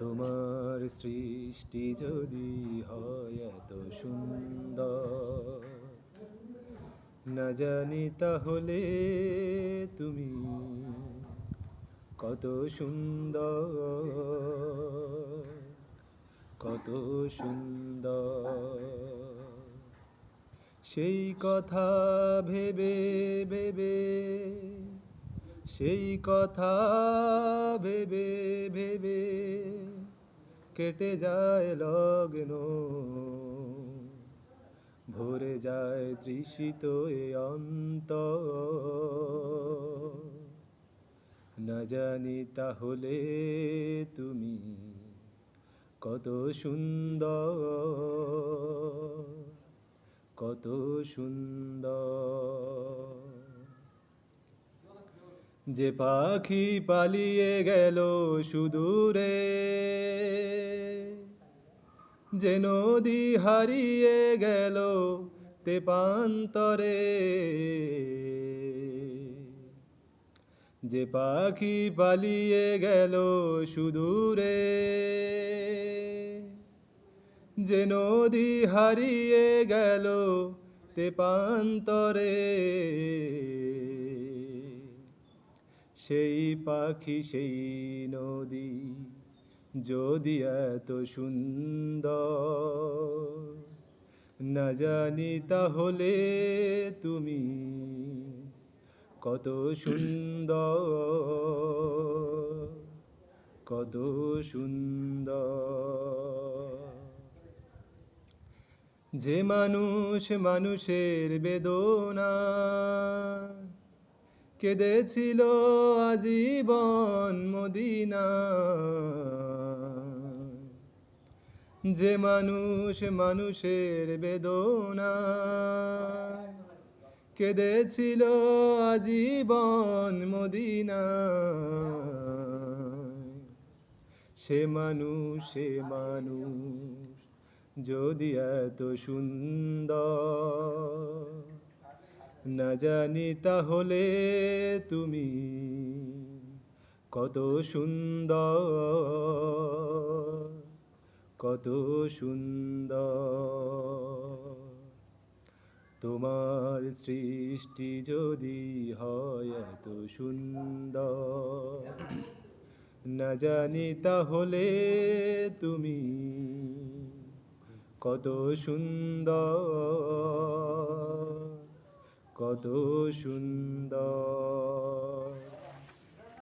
তোমার সৃষ্টি যদি হয় এত সুন্দর, না জানি তাহলে তুমি কত সুন্দর, কত সুন্দর। সেই কথা ভেবে ভেবে, সেই কথা ভেবে ভেবে কেটে যায় লগ্ন, ভরে যায় তৃষিত এ অন্তর। না জানি তাহলে তুমি কত সুন্দর, কত সুন্দর। যে পাখি পালিয়ে গেল সুদূরে, যে নদী হারিয়ে গেল তেপান্তরে, যে পাখি পালিয়ে গেল সুদূরে, যে নদী হারিয়ে গেল তেপান্তরে, সেই পাখি সেই নদী যদি এত সুন্দর, না জানি তাহলে তুমি কত সুন্দর, কত সুন্দর। যে মানুষ মানুষের বেদনা কেঁদেছিল আজীবন মদিনা, যে মানুষ মানুষের বেদনা কেঁদেছিল আজীবন মদিনা, সে মানুষ যদি এত সুন্দর, না জানি তাহলে তুমি কত সুন্দর, কত সুন্দর। তোমার সৃষ্টি যদি হয় এত সুন্দর, না জানি তাহলে তুমি কত সুন্দর, কত সুন্দর।